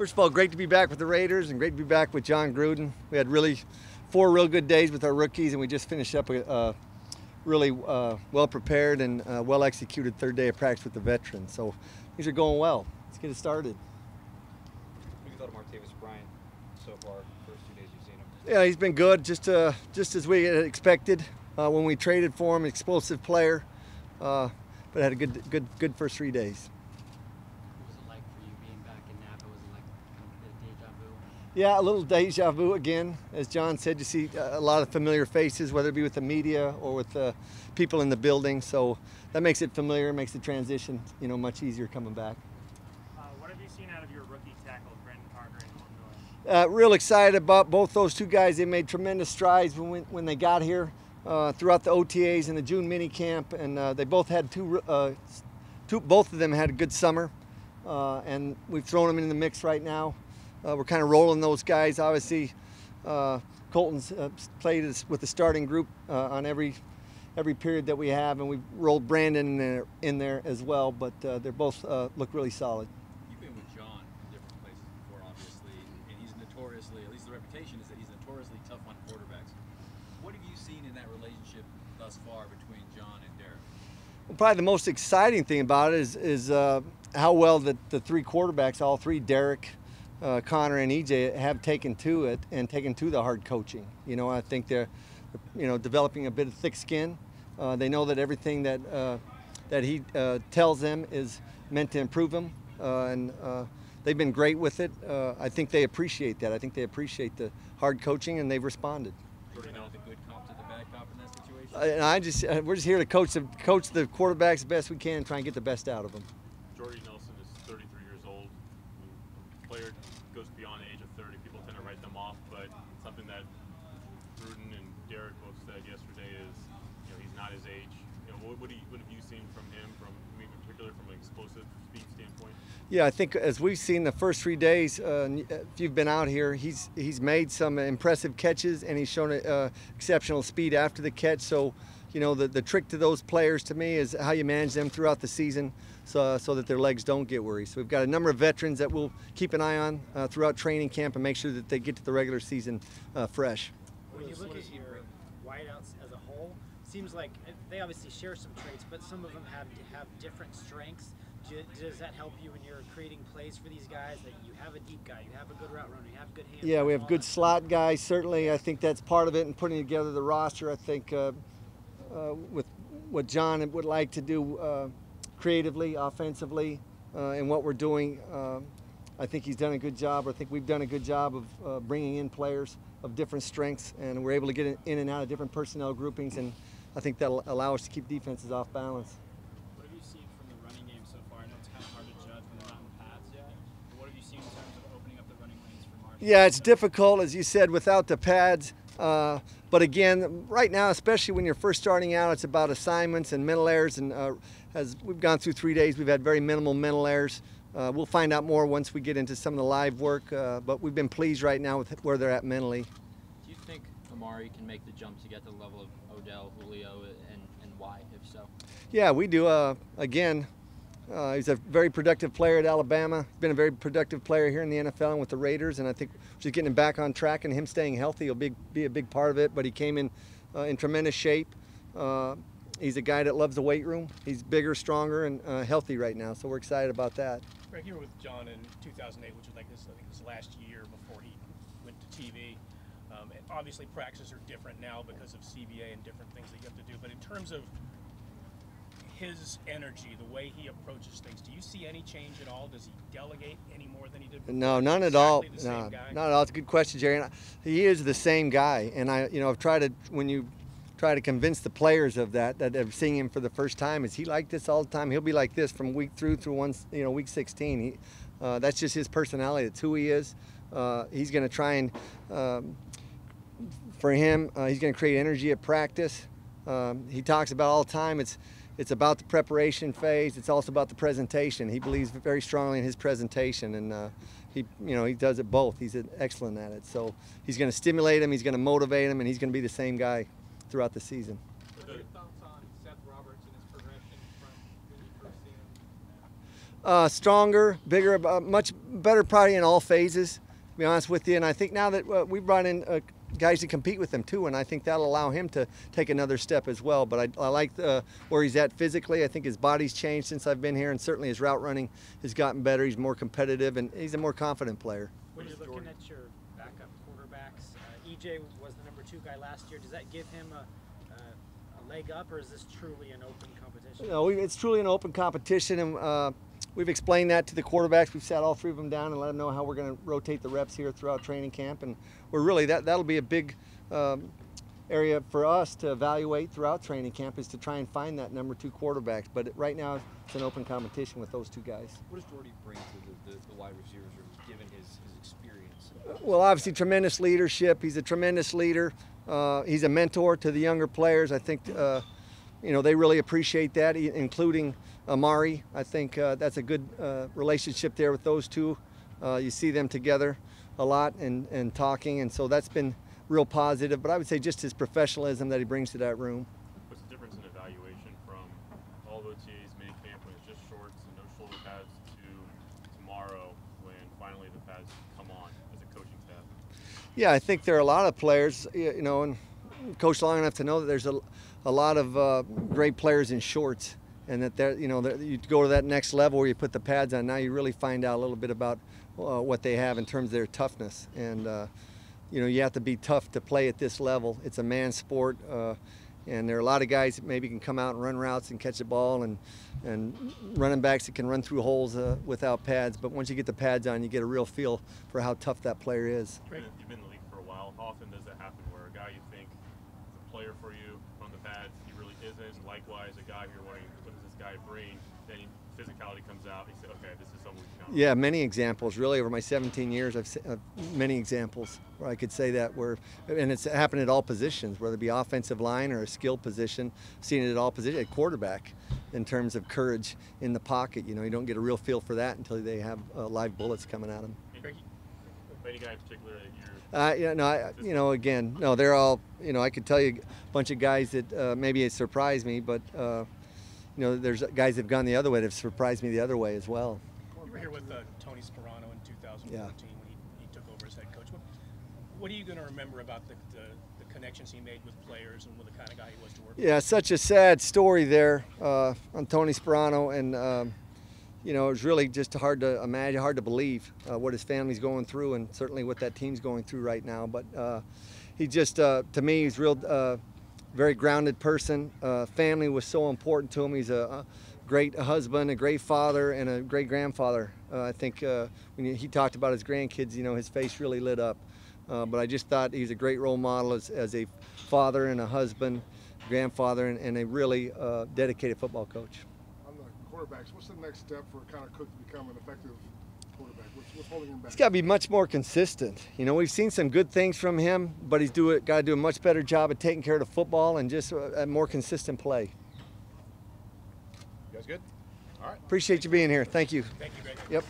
First of all, great to be back with the Raiders and great to be back with John Gruden. We had really 4 real good days with our rookies, and we just finished up a really well-prepared and well-executed third day of practice with the veterans. So things are going well. Let's get it started. What do you thought of Martavis Bryant so far, first 2 days you've seen him? Yeah, he's been good, just as we had expected when we traded for him. Explosive player, but had a good first 3 days. Yeah, a little deja vu again. As John said, you see a lot of familiar faces, whether it be with the media or with people in the building. So that makes it familiar, makes the transition, much easier coming back. What have you seen out of your rookie tackles, Brandon Carter and Olson? Real excited about both those 2 guys. They made tremendous strides when they got here throughout the OTAs and the June mini camp, and they both had both of them had a good summer, and we've thrown them in the mix right now. We're kind of rolling those guys. Obviously, Colton's played with the starting group on every period that we have, and we've rolled Brandon in there as well. But they both look really solid. You've been with John in different places before, obviously, and he's notoriously, at least the reputation is that he's notoriously tough on quarterbacks. What have you seen in that relationship thus far between John and Derek? Well, probably the most exciting thing about it is how well the 3 quarterbacks, all 3, Derek, Connor and EJ, have taken to it and taken to the hard coaching. I think they're, developing a bit of thick skin. They know that everything that he tells them is meant to improve them, and they've been great with it. I think they appreciate that. I think they appreciate the hard coaching, and they've responded. Jordy, the good cop to the bad cop in that situation? We're just here to coach the quarterbacks the best we can, and try and get the best out of them. Jordy Nelson is 33 years old. When a player goes beyond the age of 30, people tend to write them off, but something that Gruden and Derek both said yesterday is, he's not his age. What have you seen from him, in particular from an explosive speed standpoint? Yeah, I think as we've seen the first 3 days, if you've been out here, he's made some impressive catches, and he's shown exceptional speed after the catch. So, the trick to those players, to me, is how you manage them throughout the season so that their legs don't get worried. So we've got a number of veterans that we'll keep an eye on throughout training camp and make sure that they get to the regular season fresh. When you look at your wideouts as a whole, seems like they obviously share some traits, but some of them have different strengths. Does that help you when you're creating plays for these guys, that you have a deep guy, you have a good route runner, you have good hands? Yeah, we have good slot guys. Certainly, I think that's part of it, and putting together the roster. I think with what John would like to do creatively, offensively, and what we're doing, I think he's done a good job. I think we've done a good job of bringing in players of different strengths, and we're able to get in and out of different personnel groupings, and I think that'll allow us to keep defenses off balance. What have you seen from the running game so far? I know it's kind of hard to judge when they're not in pads yet, but what have you seen in terms of opening up the running lanes for Marshall? Yeah, it's difficult, as you said, without the pads. But again, right now, especially when you're first starting out, it's about assignments and mental errors. And as we've gone through 3 days, we've had very minimal mental errors. We'll find out more once we get into some of the live work. But we've been pleased right now with where they're at mentally. Do you think Amari can make the jump to get to the level of Odell, Julio, and why, if so? Yeah, we do. Again, he's a very productive player at Alabama. He's been a very productive player here in the NFL and with the Raiders, and I think just getting him back on track and him staying healthy will be a big part of it. But he came in tremendous shape. He's a guy that loves the weight room. He's bigger, stronger, and healthy right now, so we're excited about that. Right here with John in 2008, which was I think this last year before he went to TV. And obviously practices are different now because of CBA and different things that you have to do. But in terms of his energy, the way he approaches things, do you see any change at all? Does he delegate any more than he did before? No, none at all. No, not at all. It's a good question, Jerry. And he is the same guy, and I've tried to, when you try to convince the players of that are seeing him for the first time, is he like this all the time? He'll be like this from week through week 16. That's just his personality. It's who he is. He's going to try and, for him, he's going to create energy at practice. He talks about all the time. It's about the preparation phase. It's also about the presentation. He believes very strongly in his presentation, and he does it both. He's excellent at it. So he's going to stimulate him. He's going to motivate him, and he's going to be the same guy throughout the season. What are your thoughts on Seth Roberts and his progression from when you first seen Stronger, bigger, much better probably in all phases, to be honest with you. And I think now that we brought in guys to compete with him too, and I think that'll allow him to take another step as well. But I like where he's at physically. I think his body's changed since I've been here, and certainly his route running has gotten better. He's more competitive, and he's a more confident player. When you're looking at your backup quarterbacks, EJ was the number 2 guy last year. Does that give him a leg up, or is this truly an open competition? No, it's truly an open competition, and we've explained that to the quarterbacks. We've sat all 3 of them down and let them know how we're going to rotate the reps here throughout training camp, and we're really that'll be a big area for us to evaluate throughout training camp, is to try and find that number 2 quarterbacks. But right now it's an open competition with those 2 guys. What does Jordy bring to the wide receivers room, given his experience? Well, obviously tremendous leadership. He's a tremendous leader. He's a mentor to the younger players. I think they really appreciate that, including Amari. I think that's a good relationship there with those 2. You see them together a lot and talking, and so that's been real positive. But I would say just his professionalism that he brings to that room. What's the difference in evaluation from all the OTAs, minicamp, when it's just shorts and no shoulder pads, to tomorrow when finally the pads come on as a coaching staff? Yeah, I think there are a lot of players, and coached long enough to know that there's a lot of great players in shorts, and that you go to that next level where you put the pads on. Now you really find out a little bit about what they have in terms of their toughness, and you have to be tough to play at this level. It's a man's sport, and there are a lot of guys that maybe can come out and run routes and catch a ball, and running backs that can run through holes without pads. But once you get the pads on, you get a real feel for how tough that player is. You've been in the league for a while. How often does that happen where a guy you think is a player for you from the pads, he really isn't, and likewise a guy here wondering, what does this guy bring? Then physicality comes out, you say, okay, this is someone we can count on. Yeah, many examples. Really, over my 17 years, I've seen many examples where I could say that, and it's happened at all positions, whether it be offensive line or a skill position. Seen it at all positions, at quarterback, in terms of courage in the pocket. You don't get a real feel for that until they have live bullets coming at them. Any guy in particular that you're... again, no, they're all, I could tell you a bunch of guys that maybe it surprised me, but, there's guys that have gone the other way that have surprised me the other way as well. You were here with Tony Sperano in 2014 when he took over as head coach. What are you going to remember about the connections he made with players and with the kind of guy he was to work with? Yeah, such a sad story there on Tony Sperano, and it was really just hard to imagine, hard to believe what his family's going through, and certainly what that team's going through right now. But he just, to me, he's real, very grounded person. Family was so important to him. He's a great husband, a great father, and a great grandfather. I think when he talked about his grandkids, his face really lit up. But I just thought he's a great role model as a father and a husband, grandfather, and a really dedicated football coach. On the quarterbacks, what's the next step for Connor Cook to become an effective quarterback? What's holding him back? He's got to be much more consistent. We've seen some good things from him, but he's got to do a much better job of taking care of the football and just a more consistent play. You guys good? All right. Appreciate you being here. Thank you. Thank you, Greg. Yep.